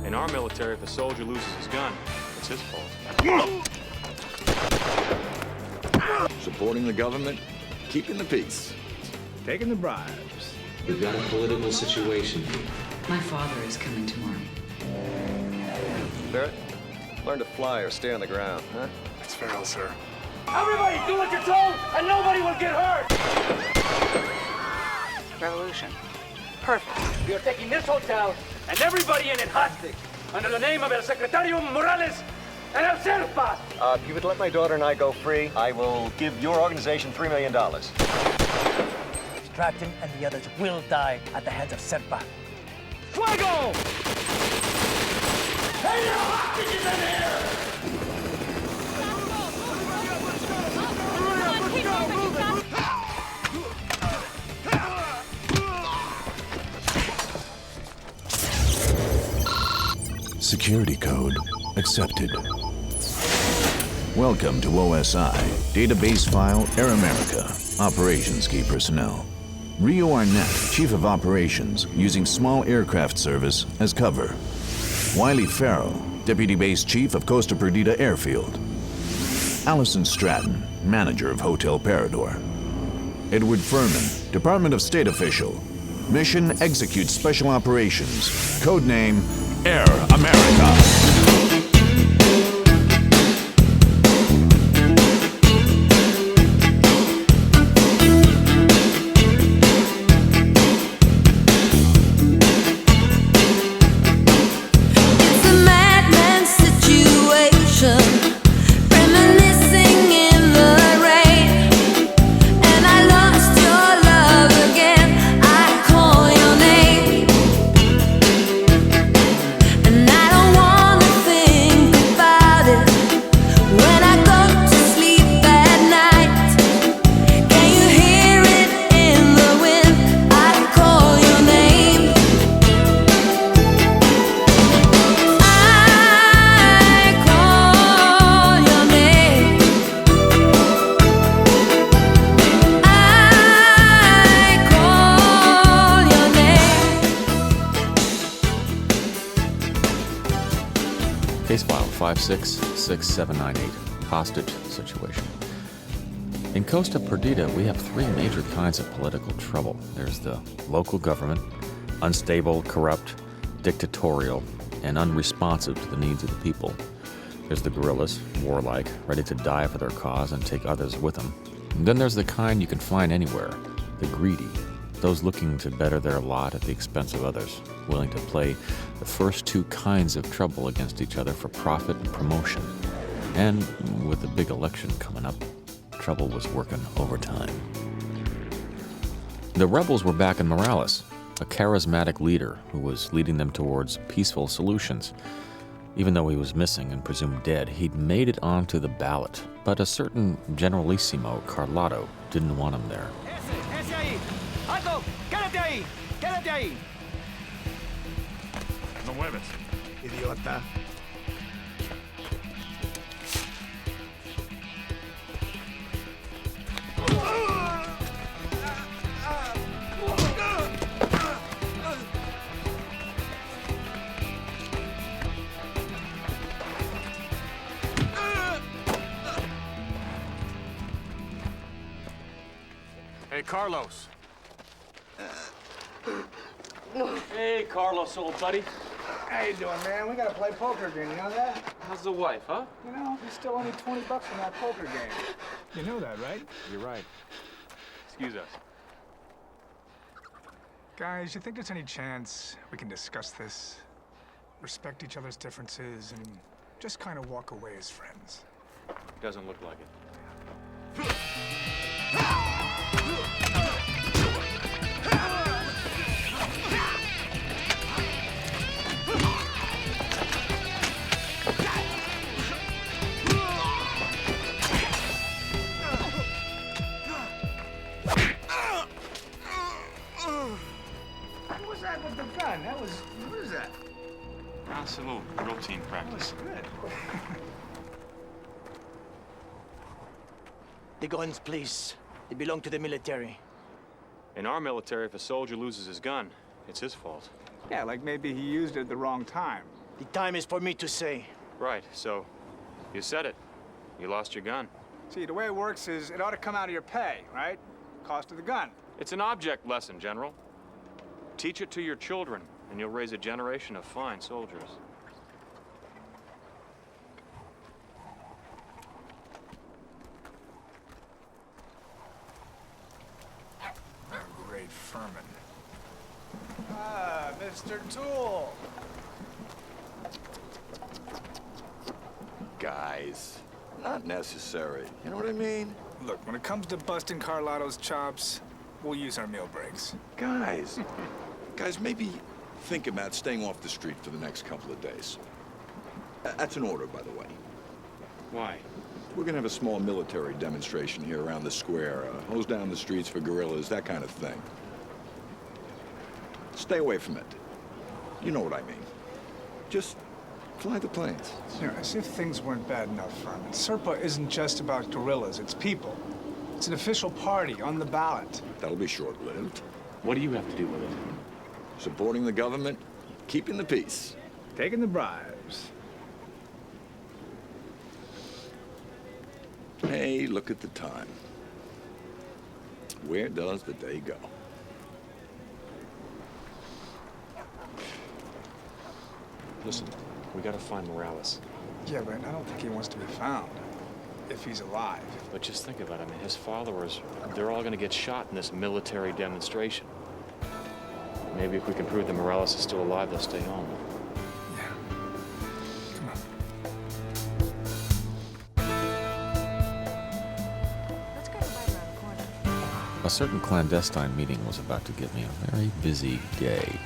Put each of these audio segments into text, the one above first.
In our military, if a soldier loses his gun, it's his fault. Supporting the government, keeping the peace. Taking the bribes. We've got a political situation here. My father is coming tomorrow. Barrett, learn to fly or stay on the ground, huh? It's Farrell, sir. Everybody do what you're told, and nobody will get hurt! Revolution. Perfect. We are taking this hotel and everybody in it hostage under the name of El Secretario Morales and El Serpa. If you would let my daughter and I go free, I will give your organization $3 million. Stratton and the others will die at the hands of Serpa. Fuego! Hey, no hostages in here! Security code accepted. Welcome to OSI. Database file Air America. Operations key personnel. Rio Arnett, Chief of Operations, using small aircraft service as cover. Wiley Farrell, Deputy Base Chief of Costa Perdita Airfield. Allison Stratton, Manager of Hotel Parador. Edward Furman, Department of State official. Mission execute special operations. Codename Air America. Case file 566798, hostage situation. In Costa Perdita, we have three major kinds of political trouble. There's the local government, unstable, corrupt, dictatorial, and unresponsive to the needs of the people. There's the guerrillas, warlike, ready to die for their cause and take others with them. And then there's the kind you can find anywhere, the greedy, those looking to better their lot at the expense of others, willing to play the first two kinds of trouble against each other for profit and promotion. And with the big election coming up, trouble was working overtime. The rebels were backing Morales, a charismatic leader who was leading them towards peaceful solutions. Even though he was missing and presumed dead, he'd made it onto the ballot. But a certain Generalissimo Carlotto didn't want him there. ¡Ese ahí! ¡Alto! ¡Quédate ahí! ¡Quédate ahí! No mueves, idiota. Hey, Carlos. Hey, Carlos, old buddy. How you doing, man? We gotta play poker again, you know that? How's the wife, huh? You know, there's still only $20 in that poker game. You know that, right? You're right. Excuse us. Guys, you think there's any chance we can discuss this? Respect each other's differences and just kind of walk away as friends? Doesn't look like it. What was that with the gun? That was... what is that? That's a little routine practice. Good. The guns, please. They belong to the military. In our military, if a soldier loses his gun, it's his fault. Yeah, like maybe he used it at the wrong time. The time is for me to say. Right, so you said it. You lost your gun. See, the way it works is it ought to come out of your pay, right? Cost of the gun. It's an object lesson, General. Teach it to your children, and you'll raise a generation of fine soldiers. Great Furman. Ah, Mr. Toole. Guys, not necessary. You know what I mean? Look, when it comes to busting Carlotto's chops, we'll use our meal breaks. Guys, maybe think about staying off the street for the next couple of days. That's an order, by the way. Why? We're gonna have a small military demonstration here around the square. Hose down the streets for guerrillas, that kind of thing. Stay away from it. You know what I mean. Just fly the planes. You know, as if things weren't bad enough, Furman. SERPA isn't just about guerrillas, it's people. It's an official party on the ballot. That'll be short-lived. What do you have to do with it? Supporting the government, keeping the peace. Taking the bribes. Hey, look at the time. Where does the day go? Listen, we gotta find Morales. Yeah, but I don't think he wants to be found. If he's alive. But just think about it. I mean, his followers, they're all gonna get shot in this military demonstration. Maybe if we can prove that Morales is still alive, they'll stay home. Yeah. Come on. Let's grab a bite around the corner. A certain clandestine meeting was about to give me a very busy day.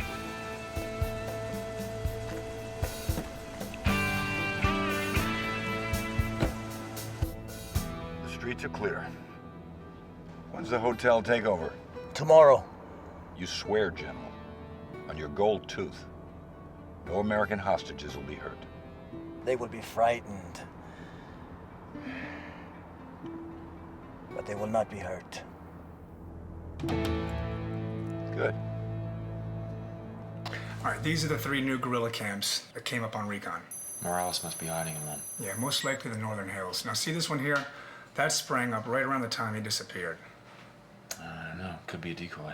The streets are clear. When's the hotel takeover? Tomorrow. You swear, General, on your gold tooth, no American hostages will be hurt. They will be frightened. But they will not be hurt. Good. All right, these are the 3 new guerrilla camps that came up on recon. Morales must be hiding in one. Yeah, most likely the northern hills. Now, see this one here? That sprang up right around the time he disappeared. I don't know. Could be a decoy.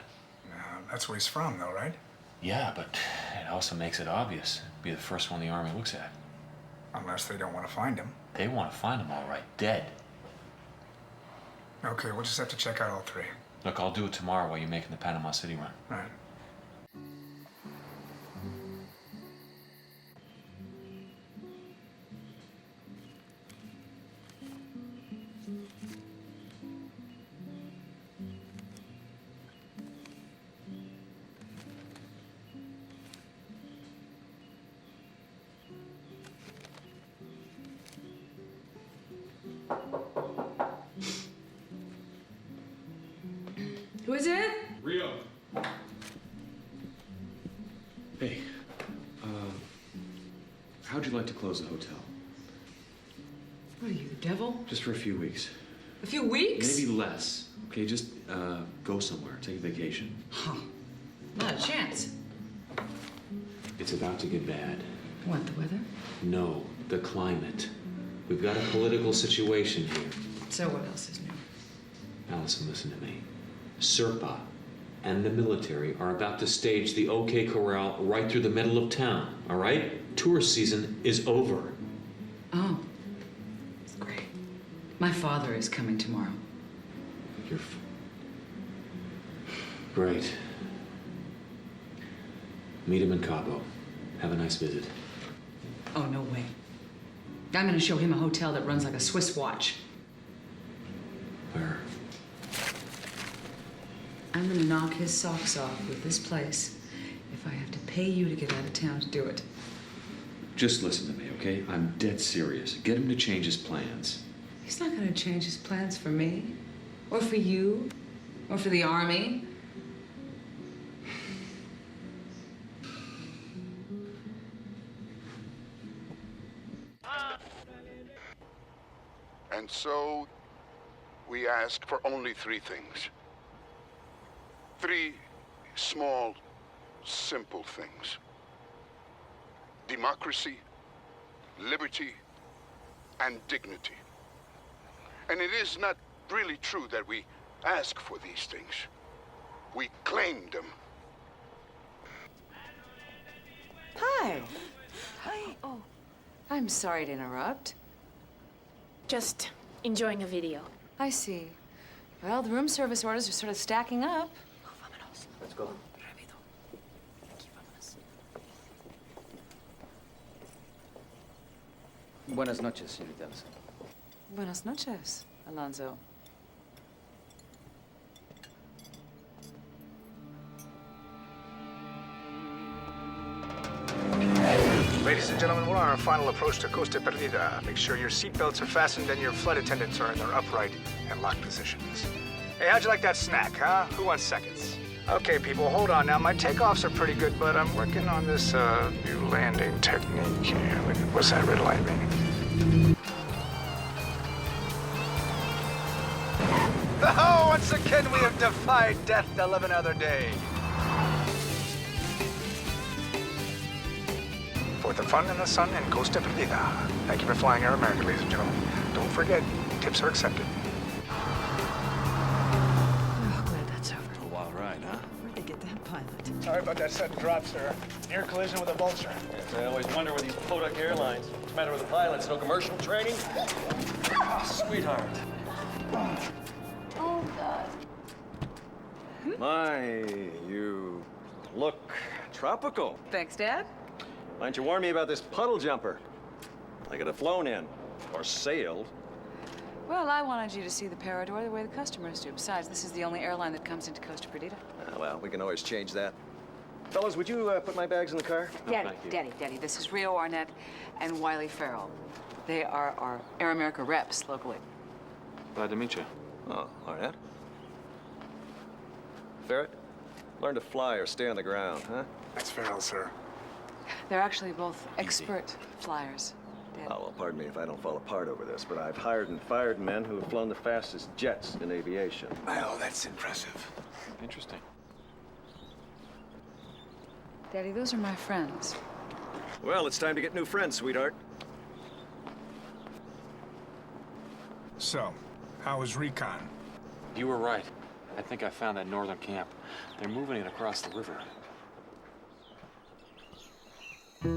That's where he's from, though, right? Yeah, but it also makes it obvious. Be the first one the Army looks at. Unless they don't want to find him. They want to find him all right, dead. Okay, we'll just have to check out all 3. Look, I'll do it tomorrow while you're making the Panama City run. All right. Who is it? Rio. Hey, how'd you like to close the hotel? What are you, the devil? Just for a few weeks. A few weeks? Maybe less. Okay, just go somewhere. Take a vacation. Huh. Not a chance. It's about to get bad. What, the weather? No, the climate. We've got a political situation here. So what else is new? Allison, listen to me. SERPA and the military are about to stage the OK Corral right through the middle of town, all right? Tourist season is over. Oh. That's great. My father is coming tomorrow. Great. Meet him in Cabo. Have a nice visit. Oh, no way. I'm gonna show him a hotel that runs like a Swiss watch. Where? I'm gonna knock his socks off with this place if I have to pay you to get out of town to do it. Just listen to me, okay? I'm dead serious. Get him to change his plans. He's not gonna change his plans for me, or for you, or for the Army. And so, we ask for only 3 things. 3 small, simple things. democracy, liberty, and dignity. And it is not really true that we ask for these things. We claim them. Hi. Hi. Oh, I'm sorry to interrupt. Just enjoying a video. I see. Well, the room service orders are sort of stacking up. Let's go. Buenas noches, señoritas. Buenas noches, Alonzo. Ladies and gentlemen, we're on our final approach to Costa Perdida. Make sure your seatbelts are fastened and your flight attendants are in their upright and locked positions. Hey, how'd you like that snack, huh? Who wants seconds? Okay, people, hold on now. My takeoffs are pretty good, but I'm working on this new landing technique here. What's that red light mean? Oh, once again, we have defied death to live another day. For the fun and the sun in Costa Perdida. Thank you for flying Air America, ladies and gentlemen. Don't forget, tips are accepted. Oh, glad that's over. A wild ride, huh? Where'd they get that pilot? Sorry about that sudden drop, sir. Near collision with a vulture. Yes, I always wonder with these Kodak Airlines. What's the matter with the pilots? No commercial training? Oh, sweetheart. Oh, God. My, you look tropical. Thanks, Dad. Why don't you warn me about this puddle jumper? I could have flown in, or sailed. Well, I wanted you to see the Parador the way the customers do. Besides, this is the only airline that comes into Costa Perdida. Well, we can always change that. Fellas, would you put my bags in the car? Daddy, this is Rio Arnett and Wiley Farrell. They are our Air America reps locally. Glad to meet you. Oh, Arnett. Ferret, learn to fly or stay on the ground, huh? That's Farrell, sir. They're actually both expert flyers, Dad. Oh, well, pardon me if I don't fall apart over this, but I've hired and fired men who have flown the fastest jets in aviation. Oh, that's impressive. Interesting. Daddy, those are my friends. Well, it's time to get new friends, sweetheart. So, how was recon? You were right. I think I found that northern camp. They're moving it across the river. We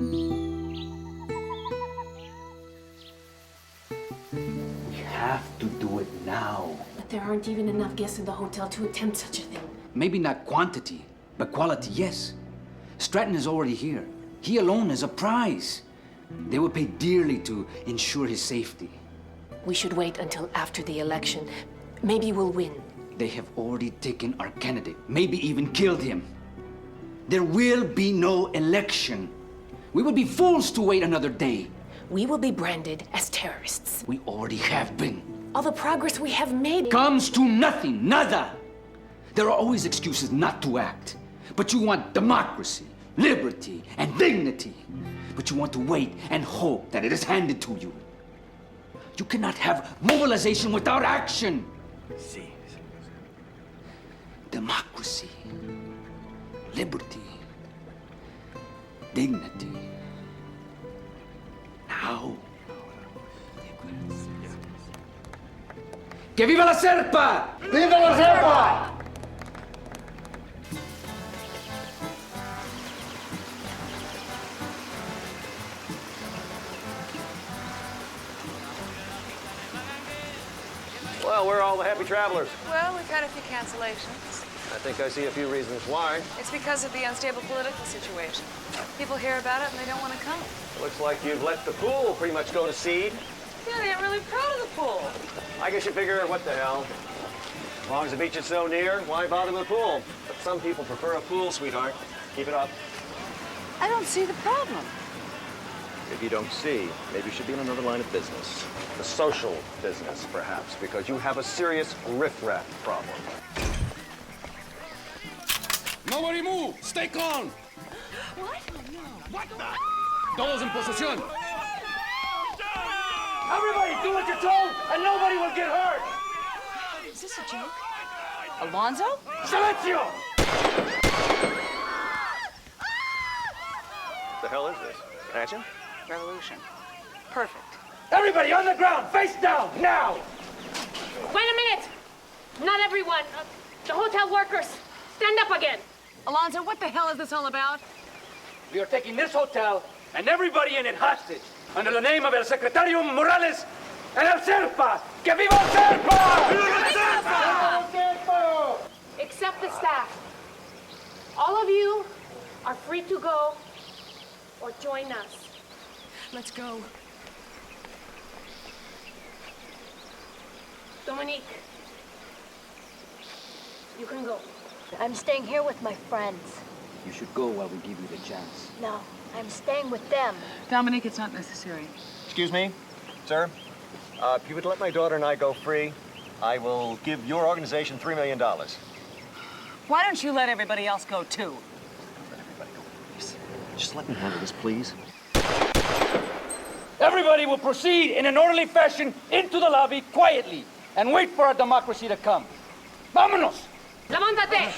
have to do it now. But there aren't even enough guests in the hotel to attempt such a thing. Maybe not quantity, but quality, yes. Stratton is already here. He alone is a prize. They will pay dearly to ensure his safety. We should wait until after the election. Maybe we'll win. They have already taken our candidate, maybe even killed him. There will be no election. We would be fools to wait another day. We will be branded as terrorists. We already have been. All the progress we have made Comes to nothing, nada. There are always excuses not to act. But you want democracy, liberty, and dignity. But you want to wait and hope that it is handed to you. You cannot have mobilization without action. See. Democracy, liberty, dignity. Now. Que viva la Serpa! Viva la Serpa! Well, where are all the happy travelers? Well, we've had a few cancellations. I think I see a few reasons why. It's because of the unstable political situation. People hear about it and they don't want to come. Looks like you've let the pool pretty much go to seed. Daddy, I'm really proud of the pool. I guess you figure, what the hell? As long as the beach is so near, why bother with a pool? But some people prefer a pool, sweetheart. Keep it up. I don't see the problem. If you don't see, maybe you should be in another line of business. The social business, perhaps, because you have a serious riffraff problem. Nobody move! Stay calm! What? What the? Todos en posición! Everybody do what you're told, and nobody will get hurt! Is this a joke? Alonzo? Silencio! The hell is this? Action? Revolution. Perfect. Everybody on the ground, face down, now! Wait a minute! Not everyone. The hotel workers. Stand up again. Alonzo, what the hell is this all about? We are taking this hotel and everybody in it hostage under the name of El Secretario Morales and El Serpa. Que viva El Serpa! Viva El Serpa! Except the staff. All of you are free to go or join us. Let's go. Dominique, you can go. I'm staying here with my friends. You should go while we give you the chance. No, I'm staying with them. Dominique, it's not necessary. Excuse me, sir. If you would let my daughter and I go free, I will give your organization $3 million. Why don't you let everybody else go, too? Let everybody go, please. Just let me handle this, please. Everybody will proceed in an orderly fashion into the lobby quietly and wait for our democracy to come. Vámonos! Levántate!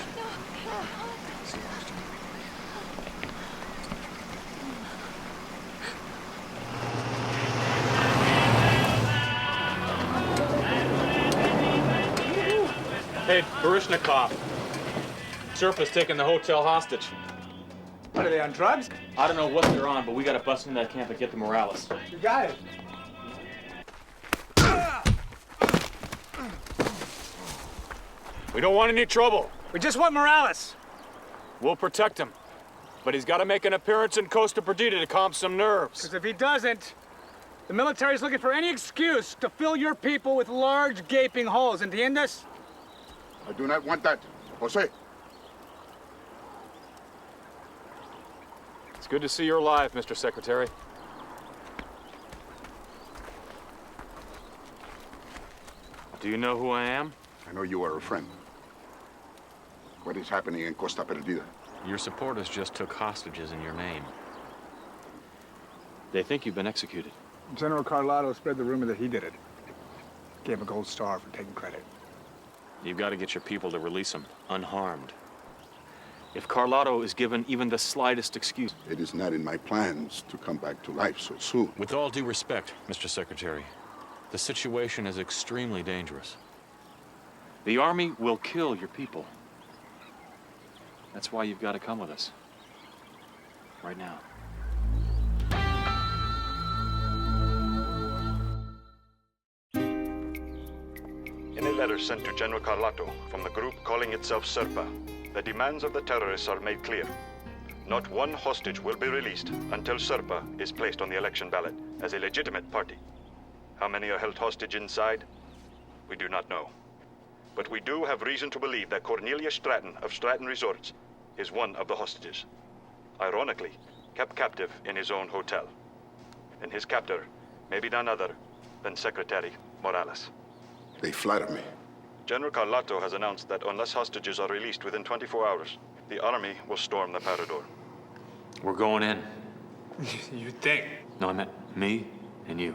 Hey, Barishnikov. Serpa's taking the hotel hostage. What, are they on drugs? I don't know what they're on, but we gotta bust into that camp and get the Morales. You got it. We don't want any trouble. We just want Morales. We'll protect him. But he's gotta make an appearance in Costa Perdita to calm some nerves. Because if he doesn't, the military's looking for any excuse to fill your people with large gaping holes. ¿Entiendes? I do not want that. Jose. It's good to see you're alive, Mr. Secretary. Do you know who I am? I know you are a friend. What is happening in Costa Perdida? Your supporters just took hostages in your name. They think you've been executed. General Carlotto spread the rumor that he did it. Gave him a gold star for taking credit. You've got to get your people to release him, unharmed. If Carlotto is given even the slightest excuse... It is not in my plans to come back to life so soon. With all due respect, Mr. Secretary, the situation is extremely dangerous. The army will kill your people. That's why you've got to come with us. Right now. In a letter sent to General Carlotto from the group calling itself Serpa, the demands of the terrorists are made clear. Not one hostage will be released until Serpa is placed on the election ballot as a legitimate party. How many are held hostage inside? We do not know. But we do have reason to believe that Cornelius Stratton of Stratton Resorts is one of the hostages. Ironically, kept captive in his own hotel. And his captor may be none other than Secretary Morales. They flatter me. General Carlotto has announced that unless hostages are released within 24 hours, the army will storm the Parador. We're going in. You think? No, I meant me and you.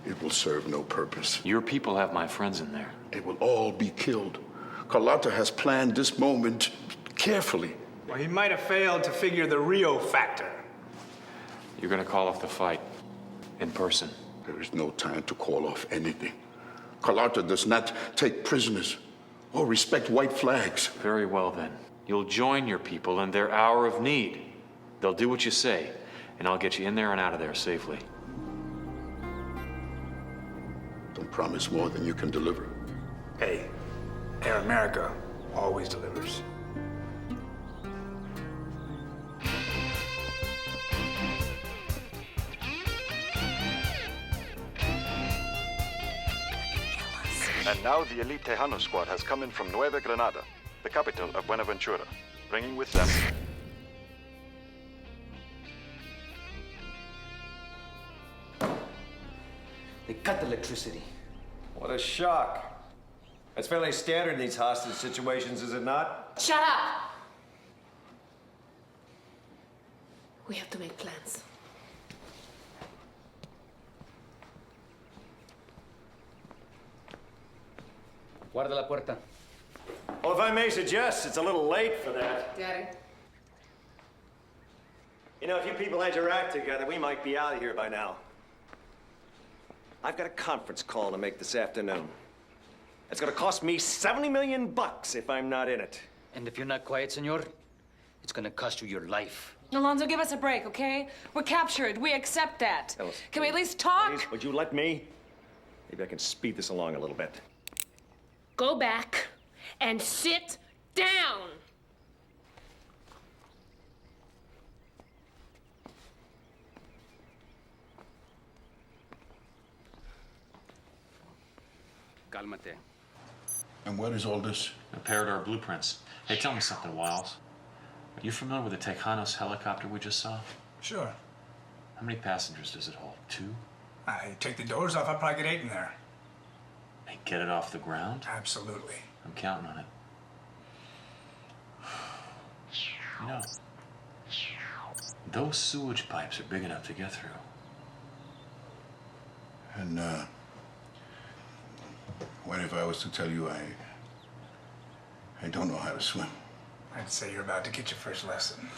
It will serve no purpose. Your people have my friends in there. They will all be killed. Carlotto has planned this moment carefully. Well, he might have failed to figure the Rio factor. You're gonna call off the fight. In person. There is no time to call off anything. Carlotto does not take prisoners or respect white flags. Very well, then. You'll join your people in their hour of need. They'll do what you say, and I'll get you in there and out of there safely. Don't promise more than you can deliver. Hey, Air America always delivers. And now the elite Tejano squad has come in from Nueva Granada, the capital of Buenaventura, bringing with them... They cut the electricity. What a shock. That's fairly standard in these hostage situations, is it not? Shut up! We have to make plans. Guarda la puerta. Well, if I may suggest, it's a little late for that. Daddy. You know, if you people had your act together, we might be out of here by now. I've got a conference call to make this afternoon. It's gonna cost me $70 million if I'm not in it. And if you're not quiet, senor, it's gonna cost you your life. Alonzo, give us a break, okay? We're captured. We accept that. Ellis, Can we at least talk? Please, would you let me? Maybe I can speed this along a little bit. Go back and sit down. Cálmate. And what is all this? The Parador blueprints. Hey, tell me something, Wiles. Are you familiar with the Tejanos helicopter we just saw? Sure. How many passengers does it hold? 2? I take the doors off, I'll probably get 8 in there. And get it off the ground? Absolutely. I'm counting on it. You know, those sewage pipes are big enough to get through. And, what if I was to tell you I don't know how to swim? I'd say you're about to get your first lesson.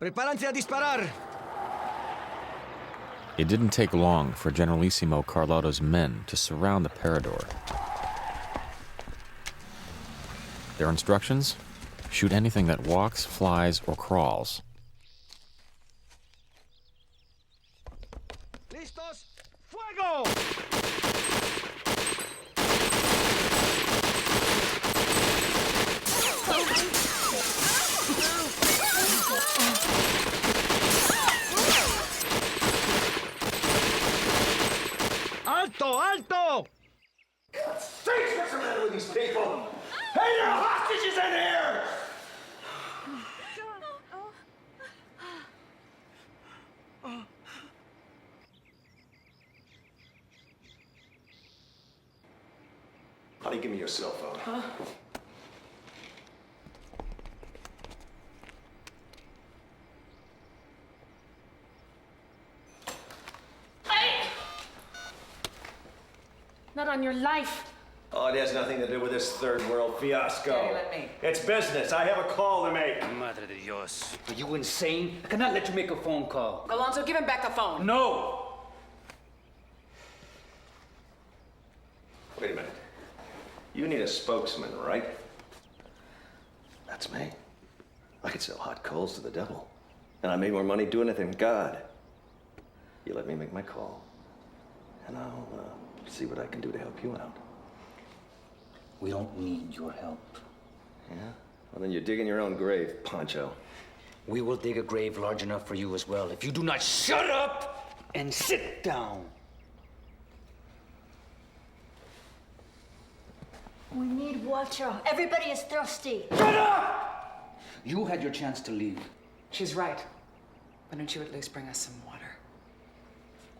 Prepárense a disparar! It didn't take long for Generalissimo Carlotto's men to surround the Parador. Their instructions? Shoot anything that walks, flies, or crawls. Listos, fuego! Alto, alto! Sakes, what's the matter with these people? Hey, there are hostages in here! Honey, give me your cell phone. Huh? Not on your life. Oh, it has nothing to do with this third world fiasco. Daddy, let me. It's business. I have a call to make. Madre de Dios. Are you insane? I cannot let you make a phone call. Alonzo, give him back the phone. No! Wait a minute. You need a spokesman, right? That's me. I could sell hot coals to the devil. And I made more money doing it than God. You let me make my call. And I'll see what I can do to help you out. We don't need your help. Yeah? Well, then you're digging your own grave, Pancho. We will dig a grave large enough for you as well if you do not shut up and sit down. We need water. Everybody is thirsty. Shut up! You had your chance to leave. She's right. Why don't you at least bring us some water?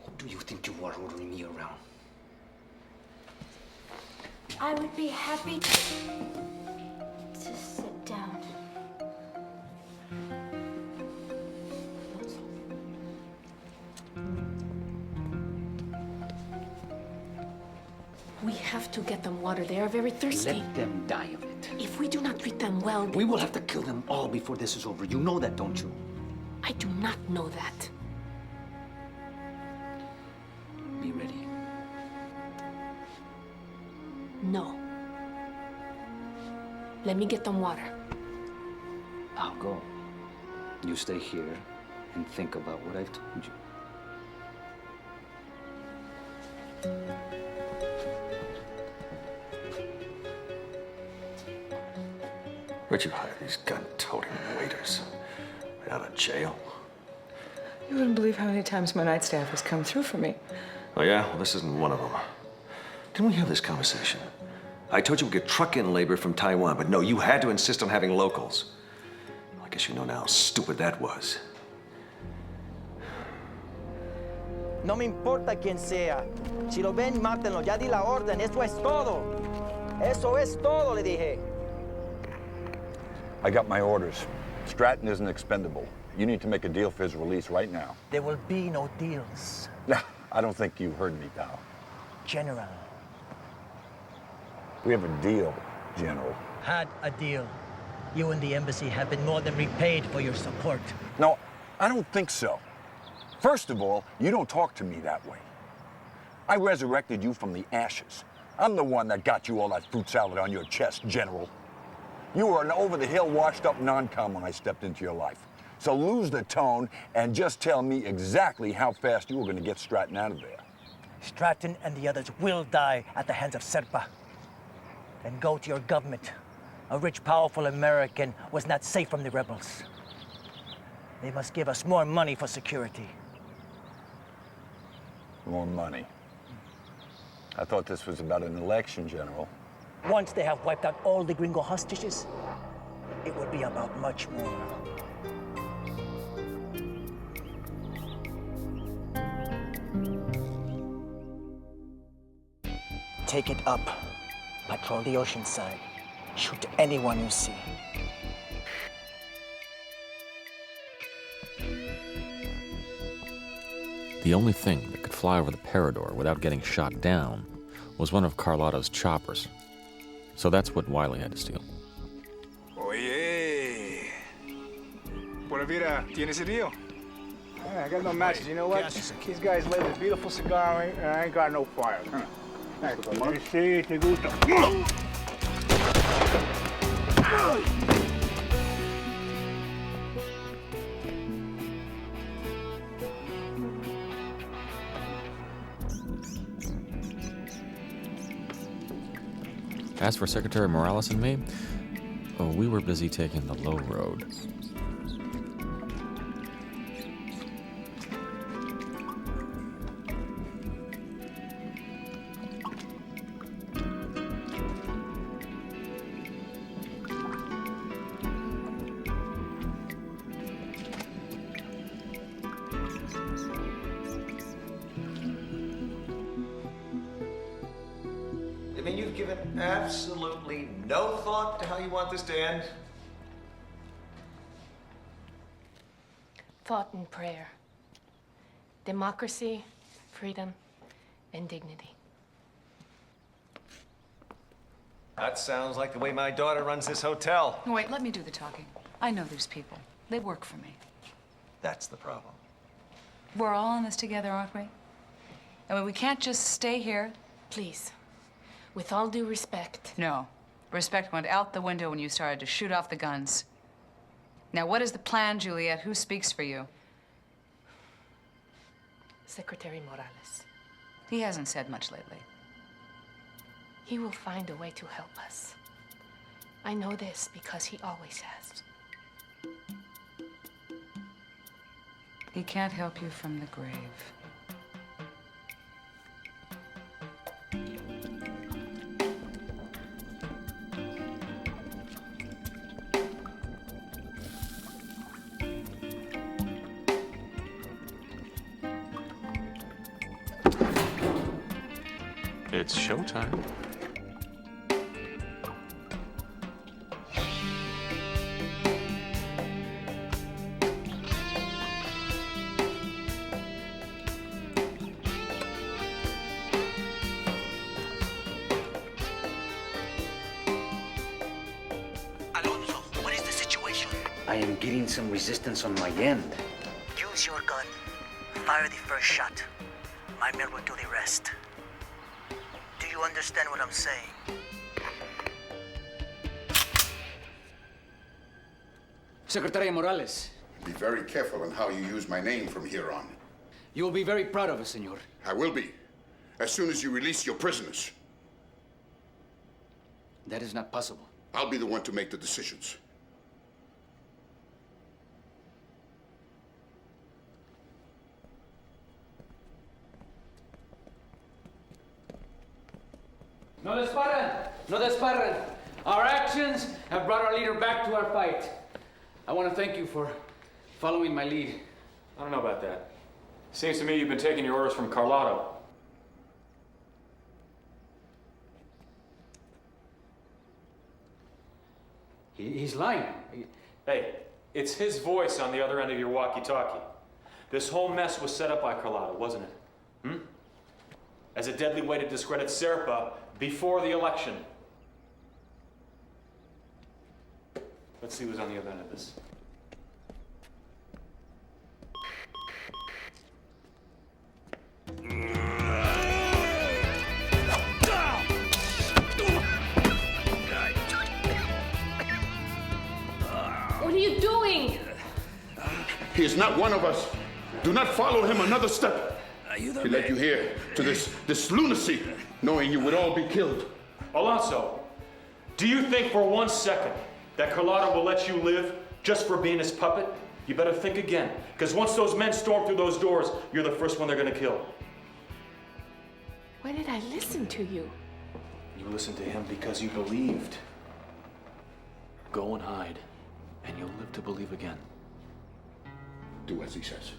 Who do you think you are ordering me around? I would be happy to sit down. We have to get them water. They are very thirsty. Let them die of it. If we do not treat them well, We will have to kill them all before this is over. You know that, don't you? I do not know that. Be ready. No. Let me get them water. I'll go. You stay here and think about what I've told you. Where'd you hire these gun-toting waiters? Right out of jail? You wouldn't believe how many times my night staff has come through for me. Oh, yeah? Well, this isn't one of them. Didn't we have this conversation? I told you we could truck in labor from Taiwan, but no, you had to insist on having locals. I guess you know now how stupid that was. No me importa quién sea. Si lo ven, mátenlo. Ya di la orden. Eso es todo. Eso es todo, le dije. I got my orders. Stratton isn't expendable. You need to make a deal for his release right now. There will be no deals. I don't think you heard me, pal. General. We have a deal. General. Had a deal. You and the embassy have been more than repaid for your support. No, I don't think so. First of all, you don't talk to me that way. I resurrected you from the ashes. I'm the one that got you all that fruit salad on your chest, General. You were an over-the-hill, washed-up non-com when I stepped into your life. So lose the tone and just tell me exactly how fast you were going to get Stratton out of there. Stratton and the others will die at the hands of Serpa. Then go to your government. A rich, powerful American was not safe from the rebels. They must give us more money for security. More money. I thought this was about an election, General. Once they have wiped out all the gringo hostages, it would be about much more. Take it up. Patrol the ocean side. Shoot anyone you see. The only thing that could fly over the Parador without getting shot down was one of Carlotta's choppers. So that's what Wiley had to steal. Oye. Pura vida, ¿tienes a deal? I got no matches. You know what? These guys laid a beautiful cigar and I ain't got no fire. Sí, te gusta. As for Secretary Morales and me, we were busy taking the low road. I mean, you've given absolutely no thought to how you want this to end? Thought and prayer. Democracy, freedom, and dignity. That sounds like the way my daughter runs this hotel. Wait, let me do the talking. I know these people. They work for me. That's the problem. We're all in this together, aren't we? I mean, we can't just stay here. Please, with all due respect. No. Respect went out the window when you started to shoot off the guns. Now, what is the plan, Juliet? Who speaks for you? Secretary Morales. He hasn't said much lately. He will find a way to help us. I know this because he always has. He can't help you from the grave. It's showtime. Alonso, what is the situation? I am getting some resistance on my end. Use your gun. Fire the first shot. My men will do the rest. Do you understand what I'm saying? Secretary Morales. Be very careful on how you use my name from here on. You will be very proud of us, senor. I will be, as soon as you release your prisoners. That is not possible. I'll be the one to make the decisions. No disparen! No disparen! Our actions have brought our leader back to our fight. I want to thank you for following my lead. I don't know about that. Seems to me you've been taking your orders from Carlotto. He's lying. Hey, it's his voice on the other end of your walkie-talkie. This whole mess was set up by Carlotto, wasn't it? As a deadly way to discredit Serpa before the election. Let's see who's on the other end of this. What are you doing? He is not one of us. Do not follow him another step. He led you here to this lunacy, knowing you would all be killed. Alonso, do you think for 1 second that Carlotta will let you live just for being his puppet? You better think again, because once those men storm through those doors, you're the first one they're gonna kill. Why did I listen to you? You listened to him because you believed. Go and hide, and you'll live to believe again. Do as he says.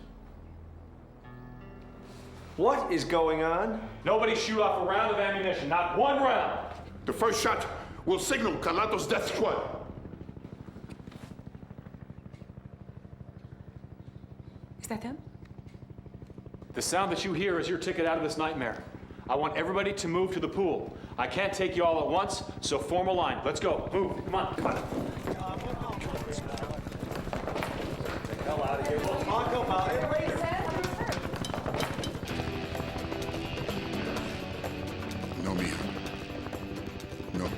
What is going on? Nobody shoot off a round of ammunition, not one round. The first shot will signal Carlato's death squad. Is that them? The sound that you hear is your ticket out of this nightmare. I want everybody to move to the pool. I can't take you all at once, so form a line. Let's go. Move. Come on. Come on. Hell out of here. Come on, go, pal. No, mija. No.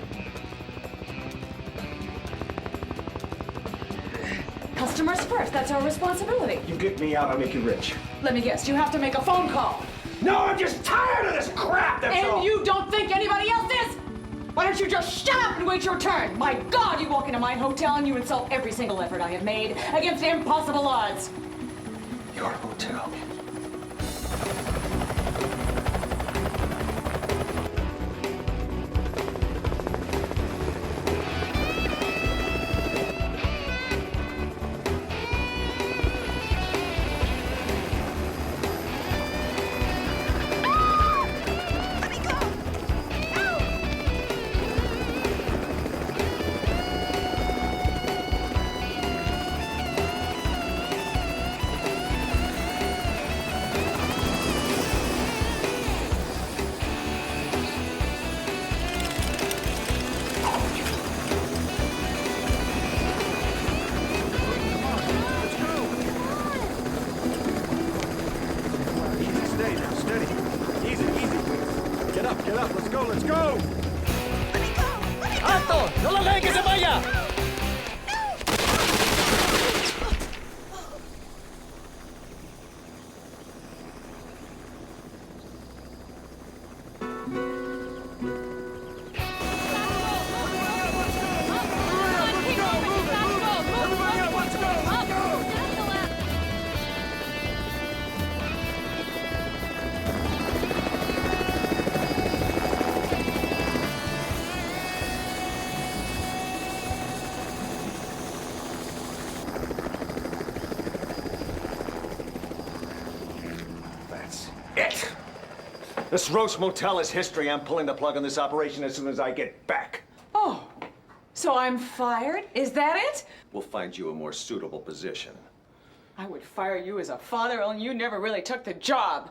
Customers first. That's our responsibility. You get me out, I'll make you rich. Let me guess. You have to make a phone call. No, I'm just tired of this crap, that's all. And you don't think anybody else is? Why don't you just shut up and wait your turn? My God, you walk into my hotel and you insult every single effort I have made against impossible odds. Your hotel. This roast motel is history. I'm pulling the plug on this operation as soon as I get back. Oh, so I'm fired? Is that it? We'll find you a more suitable position. I would fire you as a father, and you never really took the job.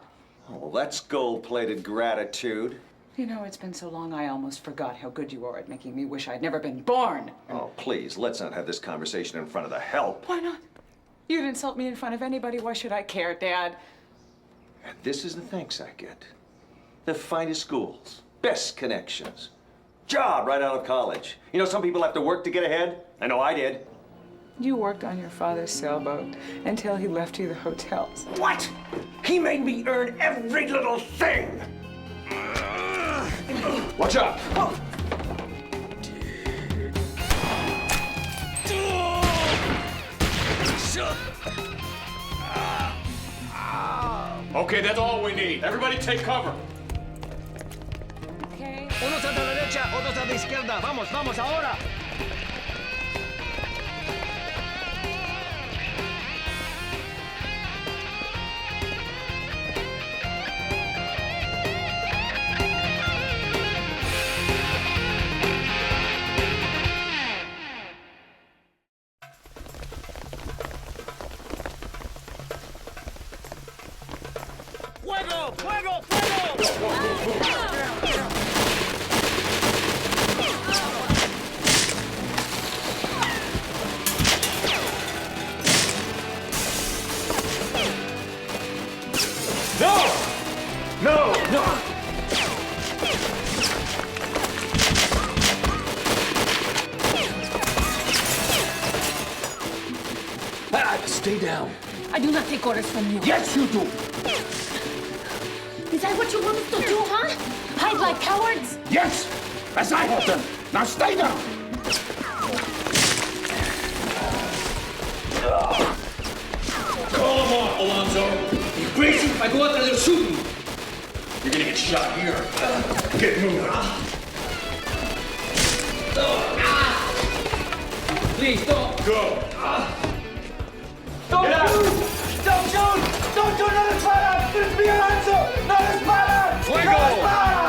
Oh, that's gold-plated gratitude. You know, it's been so long I almost forgot how good you are at making me wish I'd never been born. Oh, please, let's not have this conversation in front of the help. Why not? You'd insult me in front of anybody. Why should I care, Dad? And this is the thanks I get. The finest schools, best connections, job right out of college. You know, some people have to work to get ahead. I know I did. You worked on your father's sailboat until he left you the hotels. What? He made me earn every little thing. Watch out. Oh. Okay, that's all we need. Everybody take cover. Okay. Unos a la derecha, otros a la izquierda. Vamos, vamos, ahora. ¡Fuego! ¡Fuego! ¡Fuego! stay down. I do not take orders from you. Yes, you do. Is that what you want us to do, huh? Hide like cowards? Yes, as I have done. Now stay down. Call him off, Alonzo. You crazy? If I go out there, they'll shoot me. You're gonna get shot here. Get moving. Please, don't. Go. Don't shoot! Don't shoot! Don't shoot! No dispara! ¡Tienes mi Alonso! ¡No dispara! Fuego! ¡No dispara!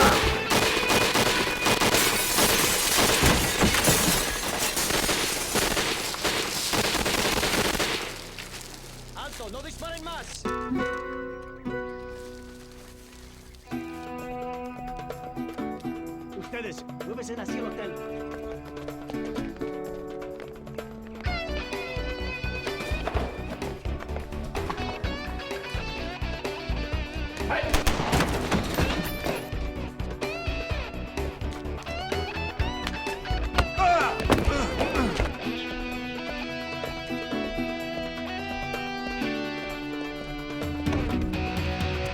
¡Alto! ¡No disparen más! Ustedes, muévense hacia el hotel.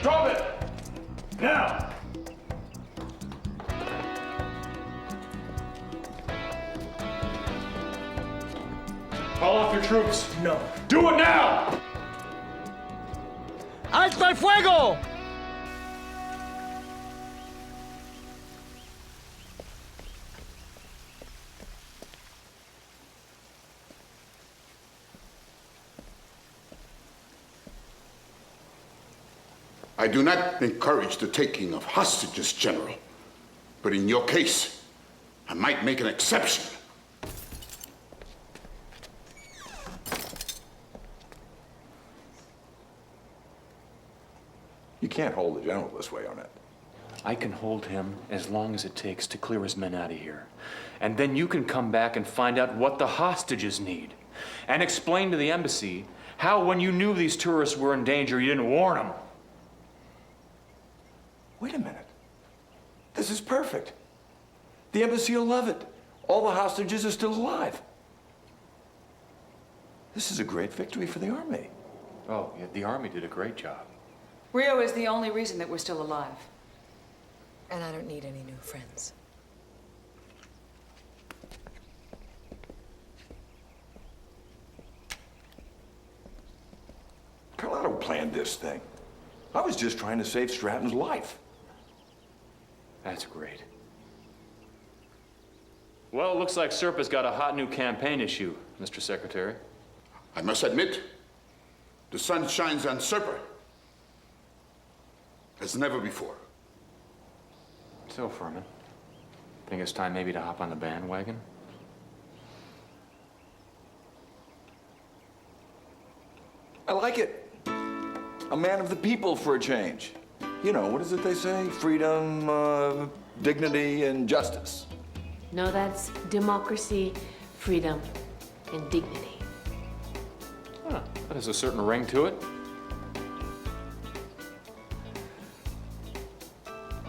Drop it! Now! Call off your troops. No. Do it now! ¡Alto el fuego! I do not encourage the taking of hostages, General. But in your case, I might make an exception. You can't hold the general this way, Arnett. I can hold him as long as it takes to clear his men out of here. And then you can come back and find out what the hostages need. And explain to the embassy how, when you knew these tourists were in danger, you didn't warn them. Wait a minute. This is perfect. The embassy will love it. All the hostages are still alive. This is a great victory for the army. Oh, yeah, the army did a great job. Rio is the only reason that we're still alive. And I don't need any new friends. Carlotto planned this thing. I was just trying to save Stratton's life. That's great. Well, it looks like Serpa's got a hot new campaign issue, Mr. Secretary. I must admit, the sun shines on Serpa as never before. So, Furman, think it's time maybe to hop on the bandwagon? I like it. A man of the people for a change. You know, what is it they say? Freedom, dignity, and justice. No, that's democracy, freedom, and dignity. Huh, that has a certain ring to it.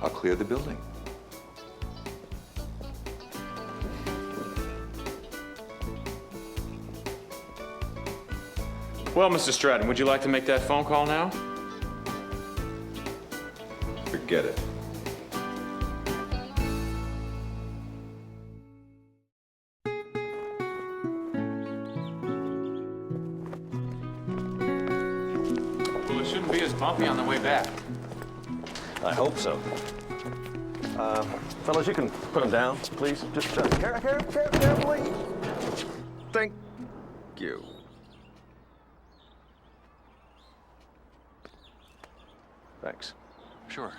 I'll clear the building. Well, Mr. Stratton, would you like to make that phone call now? Forget it. Well, it shouldn't be as bumpy on the way back. I hope so. Fellas, you can put them down, please. Just carefully. Thank you. Thanks. Sure.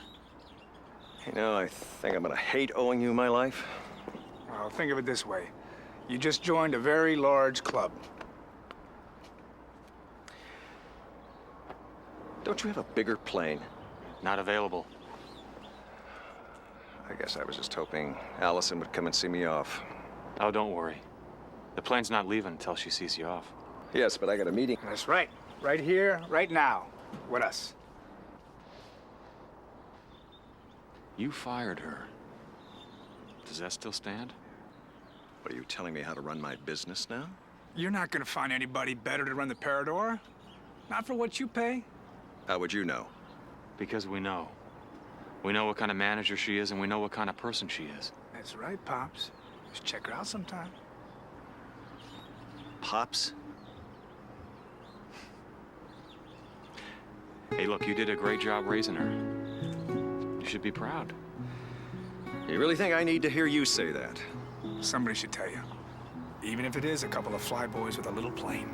You know, I think I'm gonna hate owing you my life. Well, think of it this way. You just joined a very large club. Don't you have a bigger plane? Not available. I guess I was just hoping Allison would come and see me off. Oh, don't worry. The plane's not leaving until she sees you off. Yes, but I got a meeting. That's right. Right here, right now, with us. You fired her. Does that still stand? What, are you telling me how to run my business now? You're not gonna find anybody better to run the Parador. Not for what you pay. How would you know? Because we know. We know what kind of manager she is, and we know what kind of person she is. That's right, Pops. Just check her out sometime. Pops? Hey, look, you did a great job raising her. You should be proud. You really think I need to hear you say that? Somebody should tell you. Even if it is a couple of flyboys with a little plane.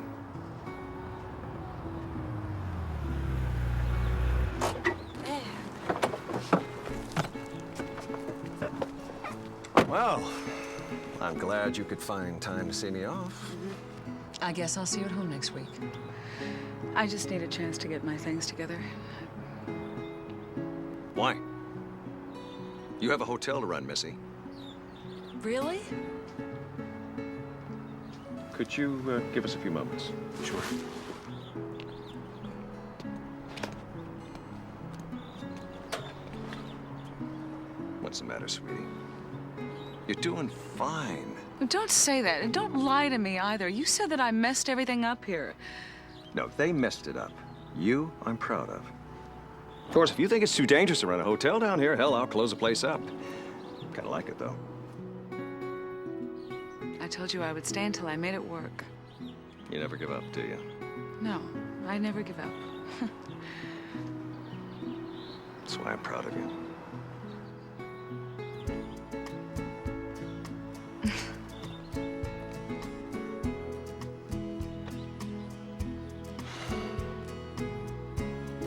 Well, I'm glad you could find time to see me off. I guess I'll see you at home next week. I just need a chance to get my things together. Why? You have a hotel to run, Missy. Really? Could you give us a few moments? Sure. What's the matter, sweetie? You're doing fine. Don't say that, and don't lie to me either. You said that I messed everything up here. No, they messed it up. You, I'm proud of. Of course, if you think it's too dangerous to run a hotel down here, hell, I'll close the place up. Kind of like it, though. I told you I would stay until I made it work. You never give up, do you? No, I never give up. That's why I'm proud of you.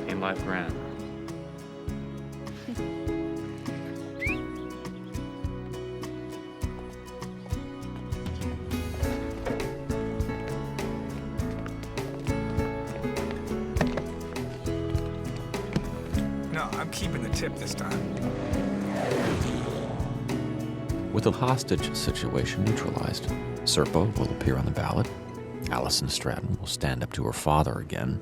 Ain't life grand? No, I'm keeping the tip this time. With the hostage situation neutralized, Serpa will appear on the ballot, Allison Stratton will stand up to her father again,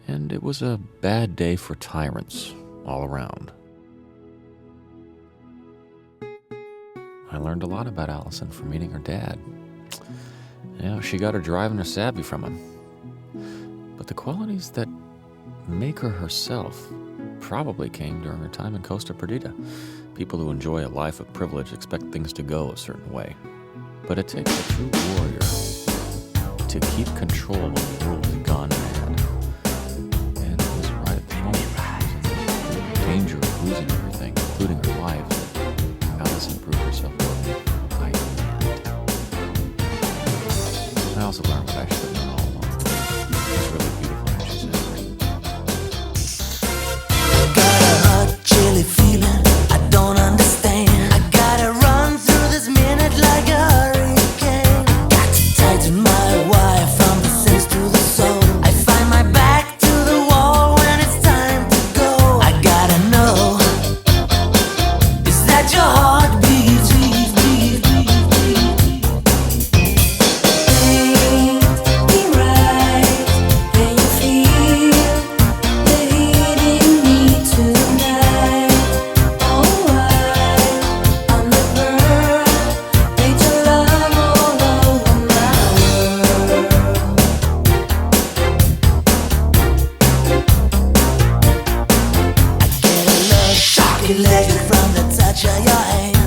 and it was a bad day for tyrants all around. I learned a lot about Allison from meeting her dad. Yeah, she got her drive and her savvy from him. But the qualities that make her herself probably came during her time in Costa Perdita. People who enjoy a life of privilege expect things to go a certain way. But it takes a true warrior to keep control of the world gone mad. And it was right at the moment, in danger of losing everything, including her life, that Allison proved herself right hand. I also learned what I should have known all along. It's really beautiful when she's angry. Got a hot, chilly feeling I don't understand. I gotta run through this minute like a hurricane. Got to tighten my wire from the sense to the soul. I find my back to the wall when it's time to go. I gotta know, is that your heartbeat? Ain't right, can you feel the heat in me tonight? Alright, I'm the girl, made your love all over my world. I get a love shock electric from the touch of your hand.